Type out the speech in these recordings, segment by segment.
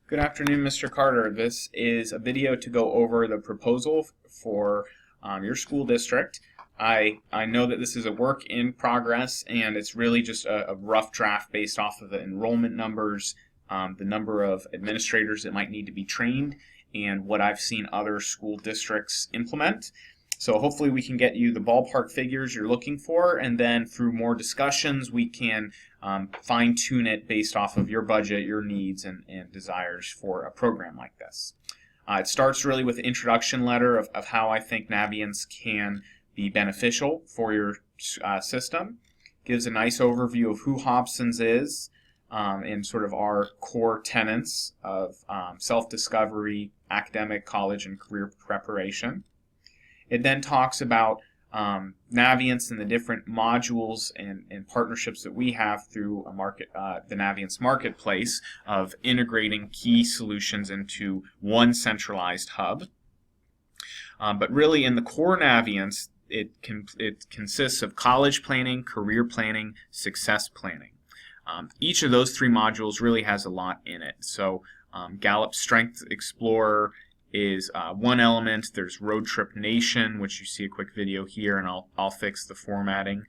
Good afternoon, Mr. Carter. This is a video to go over the proposal for your school district. I know that this is a work in progress, and it's really just a rough draft based off of the enrollment numbers, the number of administrators that might need to be trained, and what I've seen other school districts implement. So hopefully we can get you the ballpark figures you're looking for, and then through more discussions we can fine-tune it based off of your budget, your needs, and desires for a program like this. It starts really with the introduction letter of how I think Naviance can be beneficial for your system. Gives a nice overview of who Hobson's is and sort of our core tenets of self-discovery, academic, college, and career preparation. It then talks about Naviance and the different modules and partnerships that we have through the Naviance marketplace of integrating key solutions into one centralized hub. But really in the core Naviance, it consists of college planning, career planning, success planning. Each of those three modules really has a lot in it. So Gallup Strength Explorer is one element. There's Road Trip Nation, which you see a quick video here, and I'll fix the formatting.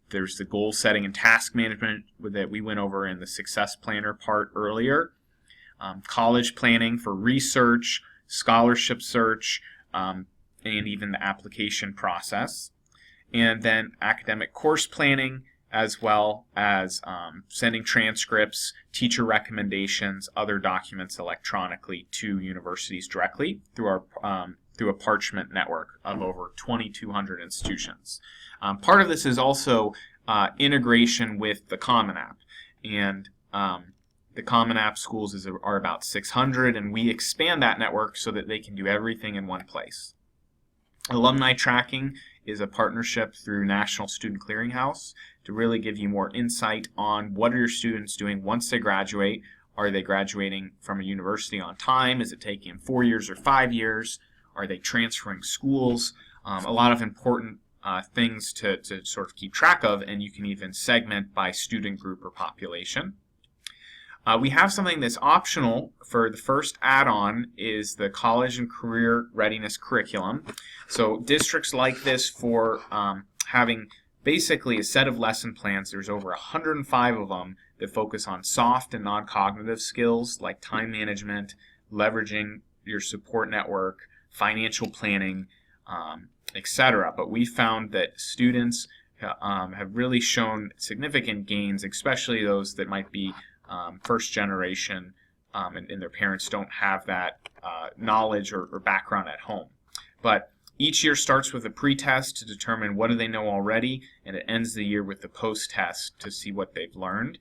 There's the goal setting and task management that we went over in the success planner part earlier. College planning for research, scholarship search, and even the application process. And then academic course planning, as well as sending transcripts, teacher recommendations, other documents electronically to universities directly through a parchment network of over 2,200 institutions. Part of this is also integration with the Common App, and the Common App schools are about 600, and we expand that network so that they can do everything in one place. Alumni tracking is a partnership through National Student Clearinghouse to really give you more insight on what are your students doing once they graduate. Are they graduating from a university on time? Is it taking them 4 years or 5 years? Are they transferring schools? A lot of important things to sort of keep track of, and you can even segment by student group or population. We have something that's optional for the first add-on is the college and career readiness curriculum. So districts like this for having basically a set of lesson plans. There's over 105 of them that focus on soft and non-cognitive skills like time management, leveraging your support network, financial planning, etc. But we found that students have really shown significant gains, especially those that might be first generation and their parents don't have that knowledge or background at home. But each year starts with a pre-test to determine what do they know already, and it ends the year with the post-test to see what they've learned.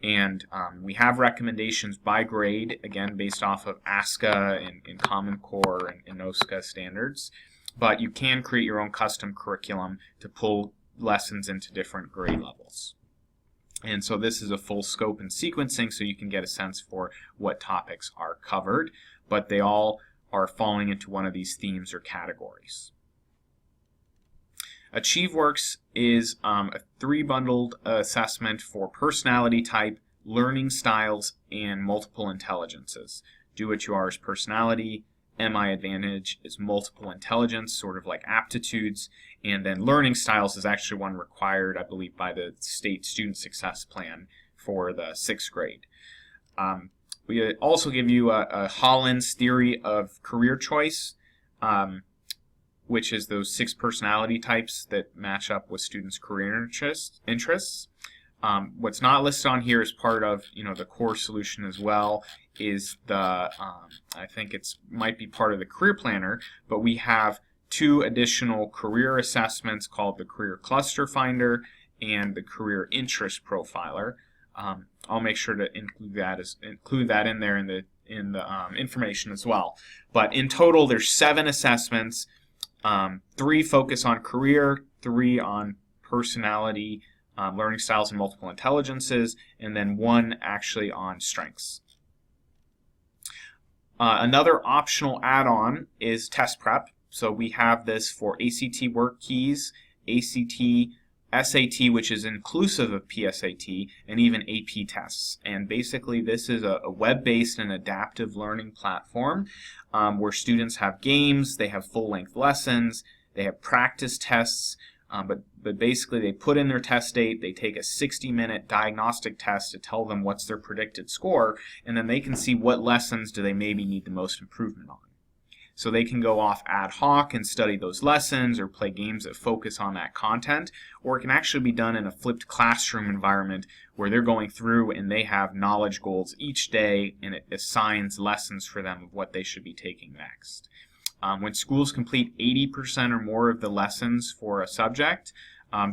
And we have recommendations by grade, again based off of ASCA and Common Core and NOSCA standards. But you can create your own custom curriculum to pull lessons into different grade levels. And so this is a full scope and sequencing, so you can get a sense for what topics are covered, but they all are falling into one of these themes or categories. AchieveWorks is a three-bundled assessment for personality type, learning styles, and multiple intelligences. Do What You Are is personality, MI Advantage is multiple intelligence, sort of like aptitudes, and then learning styles is actually one required, I believe, by the state student success plan for the 6th grade. We also give you a Holland's theory of career choice, which is those 6 personality types that match up with students' career interests. What's not listed on here as part of the core solution as well is the I think it's might be part of the career planner, but we have 2 additional career assessments called the Career Cluster Finder and the Career Interest Profiler. I'll make sure to include that in there in the information as well. But in total, there's 7 assessments. 3 focus on career, 3 on personality, learning styles, and multiple intelligences, and then 1 actually on strengths. Another optional add-on is test prep. So we have this for ACT work keys, ACT SAT, which is inclusive of PSAT, and even AP tests. And basically this is a web-based and adaptive learning platform where students have games, they have full-length lessons, they have practice tests, but basically they put in their test date, they take a 60-minute diagnostic test to tell them what's their predicted score, and then they can see what lessons do they maybe need the most improvement on. So they can go off ad hoc and study those lessons or play games that focus on that content, or it can actually be done in a flipped classroom environment where they're going through and they have knowledge goals each day and it assigns lessons for them of what they should be taking next. When schools complete 80% or more of the lessons for a subject,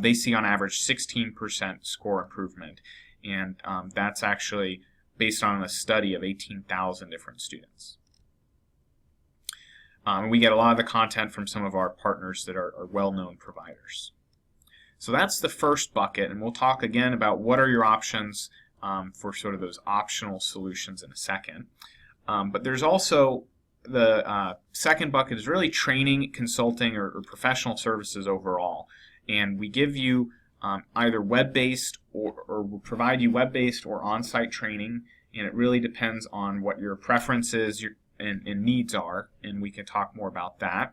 they see on average 16% score improvement, and that's actually based on a study of 18,000 different students. We get a lot of the content from some of our partners that are well-known providers. So that's the first bucket, and we'll talk again about what are your options for sort of those optional solutions in a second. But there's also the second bucket is really training, consulting, or professional services overall. And we give you either web-based or we'll provide you web-based or on-site training, and it really depends on what your preference is, and needs are, and we can talk more about that.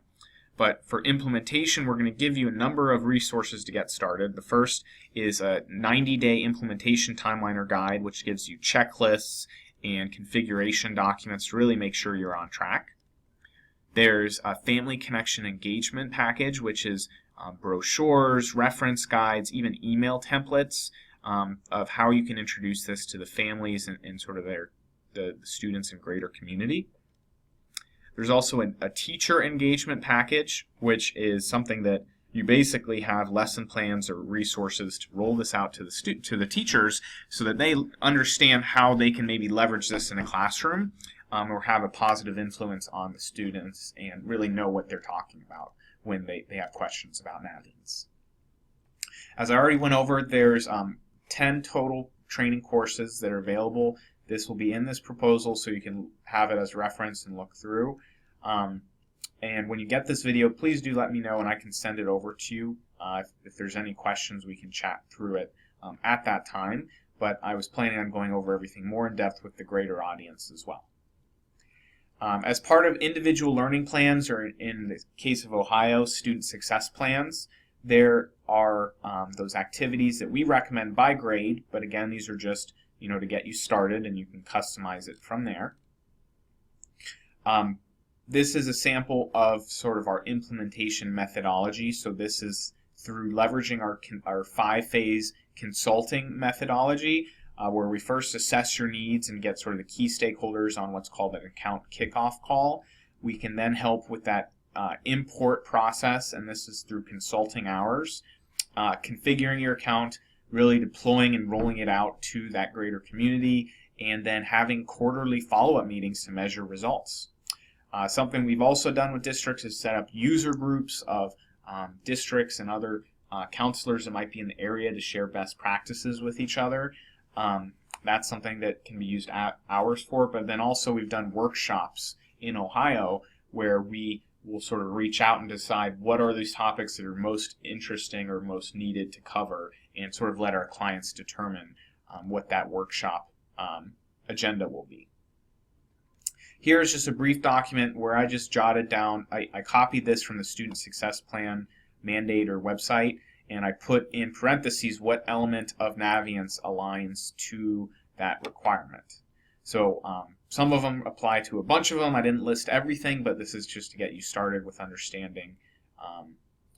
But for implementation, we're going to give you a number of resources to get started. The first is a 90-day implementation timeline or guide, which gives you checklists and configuration documents to really make sure you're on track. There's a family connection engagement package, which is brochures, reference guides, even email templates of how you can introduce this to the families and sort of the students and greater community. There's also a teacher engagement package, which is something that you basically have lesson plans or resources to roll this out to the teachers so that they understand how they can maybe leverage this in a classroom or have a positive influence on the students and really know what they're talking about when they have questions about Naviance. As I already went over, there's 10 total training courses that are available. This will be in this proposal so you can have it as reference and look through. And when you get this video, please do let me know and I can send it over to you. If there's any questions, we can chat through it at that time. But I was planning on going over everything more in depth with the greater audience as well. As part of individual learning plans, or in the case of Ohio, student success plans, there are those activities that we recommend by grade, but again, these are just to get you started, and you can customize it from there. This is a sample of sort of our implementation methodology. So this is through leveraging our 5-phase consulting methodology, where we first assess your needs and get sort of the key stakeholders on what's called an account kickoff call. We can then help with that import process, and this is through consulting hours, configuring your account, really deploying and rolling it out to that greater community, and then having quarterly follow-up meetings to measure results. Something we've also done with districts is set up user groups of districts and other counselors that might be in the area to share best practices with each other. That's something that can be used hours for, but then also we've done workshops in Ohio where we will sort of reach out and decide what are these topics that are most interesting or most needed to cover, and sort of let our clients determine what that workshop agenda will be. Here's just a brief document where I just jotted down, I copied this from the Student Success Plan mandate or website, and I put in parentheses what element of Naviance aligns to that requirement. So some of them apply to a bunch of them. I didn't list everything, but this is just to get you started with understanding.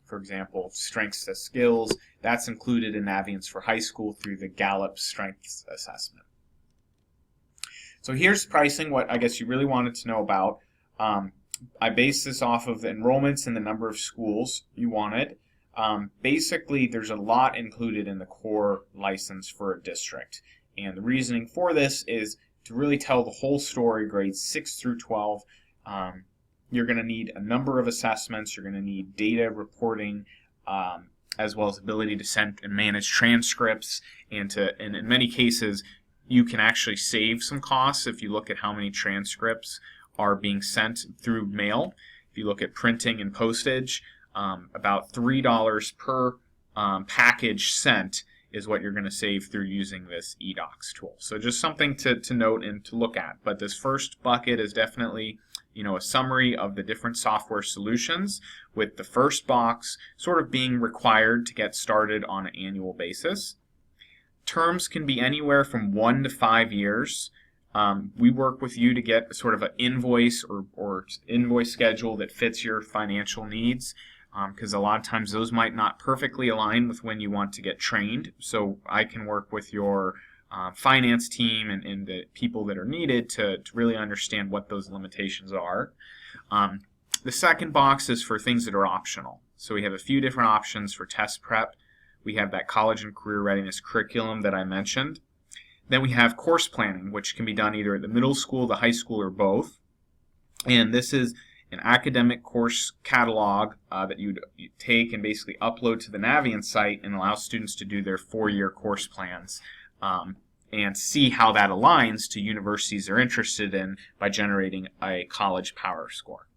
For example, strengths to skills, that's included in Naviance for high school through the Gallup Strengths Assessment. So here's pricing, what I guess you really wanted to know about. I based this off of the enrollments and the number of schools you wanted. Basically, there's a lot included in the core license for a district. And the reasoning for this is to really tell the whole story, grades 6 through 12. You're going to need a number of assessments. You're going to need data reporting, as well as ability to send and manage transcripts. And in many cases, you can actually save some costs if you look at how many transcripts are being sent through mail. If you look at printing and postage, about $3 per package sent is what you're going to save through using this eDocs tool. So just something to note and to look at. But this first bucket is definitely, a summary of the different software solutions, with the first box sort of being required to get started on an annual basis. Terms can be anywhere from 1 to 5 years. We work with you to get sort of an invoice or invoice schedule that fits your financial needs, because a lot of times those might not perfectly align with when you want to get trained. So I can work with your finance team and the people that are needed to really understand what those limitations are. The second box is for things that are optional. So we have a few different options for test prep. We have that college and career readiness curriculum that I mentioned. Then we have course planning, which can be done either at the middle school, the high school, or both. And this is an academic course catalog that you'd take and basically upload to the Naviance site and allow students to do their 4-year course plans and see how that aligns to universities they're interested in by generating a college power score.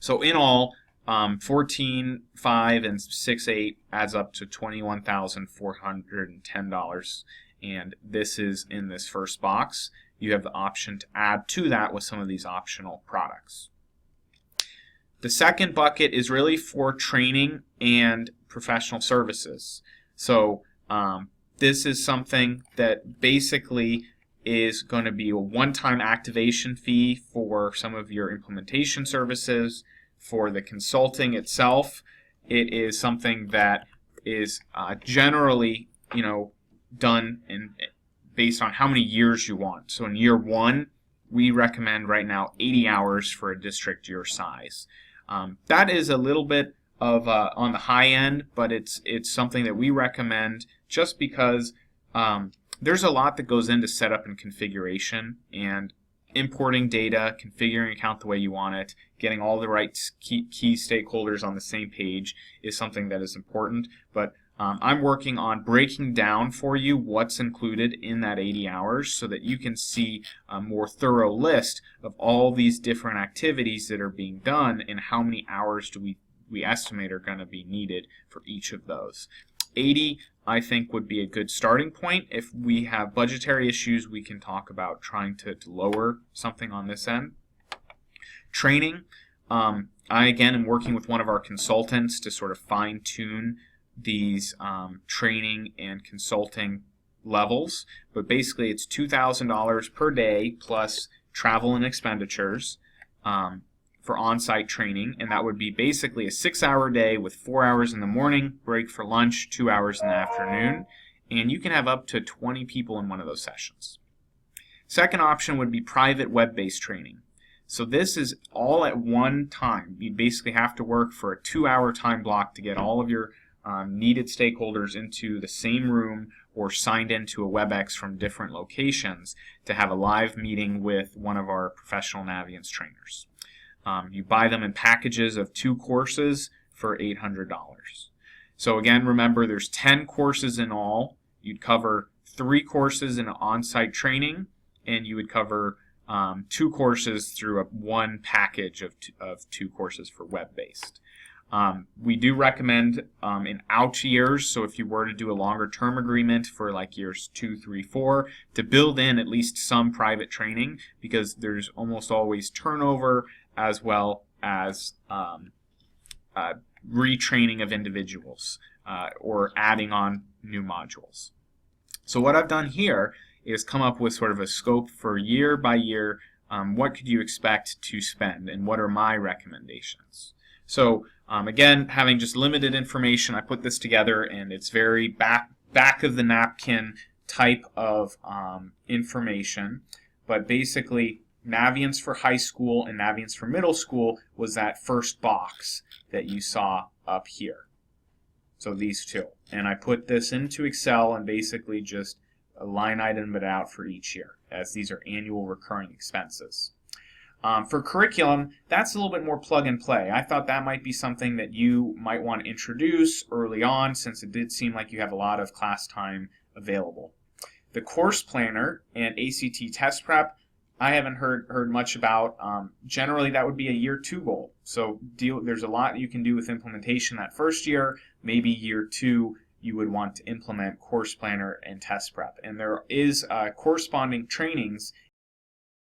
So in all, 14.5 and 6.8 adds up to $21,410, and this is in this first box. You have the option to add to that with some of these optional products. The second bucket is really for training and professional services. So this is something that basically is going to be a one-time activation fee for some of your implementation services. For the consulting itself, it is something that is generally, done based on how many years you want. So in year 1, we recommend right now 80 hours for a district your size. That is a little bit of on the high end, but it's something that we recommend just because there's a lot that goes into setup and configuration, and importing data, configuring an account the way you want it, getting all the right key stakeholders on the same page is something that is important. But I'm working on breaking down for you what's included in that 80 hours so that you can see a more thorough list of all these different activities that are being done and how many hours do we estimate are going to be needed for each of those. 80, I think, would be a good starting point. If we have budgetary issues, we can talk about trying to lower something on this end. Training, I again am working with one of our consultants to sort of fine-tune these training and consulting levels, but basically it's $2,000 per day plus travel and expenditures for on-site training, and that would be basically a 6-hour day with 4 hours in the morning, break for lunch, 2 hours in the afternoon, and you can have up to 20 people in one of those sessions. Second option would be private web-based training. So this is all at one time. You basically have to work for a 2-hour time block to get all of your needed stakeholders into the same room or signed into a WebEx from different locations to have a live meeting with one of our professional Naviance trainers. You buy them in packages of 2 courses for $800. So again, remember there's 10 courses in all. You'd cover 3 courses in on-site training, and you would cover 2 courses through one package of 2 courses for web-based. We do recommend in out years, so if you were to do a longer term agreement for like years 2, 3, 4, to build in at least some private training, because there's almost always turnover as well as retraining of individuals or adding on new modules. So what I've done here is come up with sort of a scope for year by year, what could you expect to spend and what are my recommendations. So again, having just limited information, I put this together, and it's very back of the napkin type of information. But basically, Naviance for high school and Naviance for middle school was that first box that you saw up here. So these 2. And I put this into Excel and basically just a line item it out for each year, as these are annual recurring expenses. For curriculum, that's a little bit more plug and play. I thought that might be something that you might want to introduce early on, since it did seem like you have a lot of class time available. The course planner and ACT test prep, I haven't heard much about. Generally, that would be a year 2 goal. So there's a lot you can do with implementation that first year. Maybe year 2, you would want to implement course planner and test prep. And there is corresponding trainings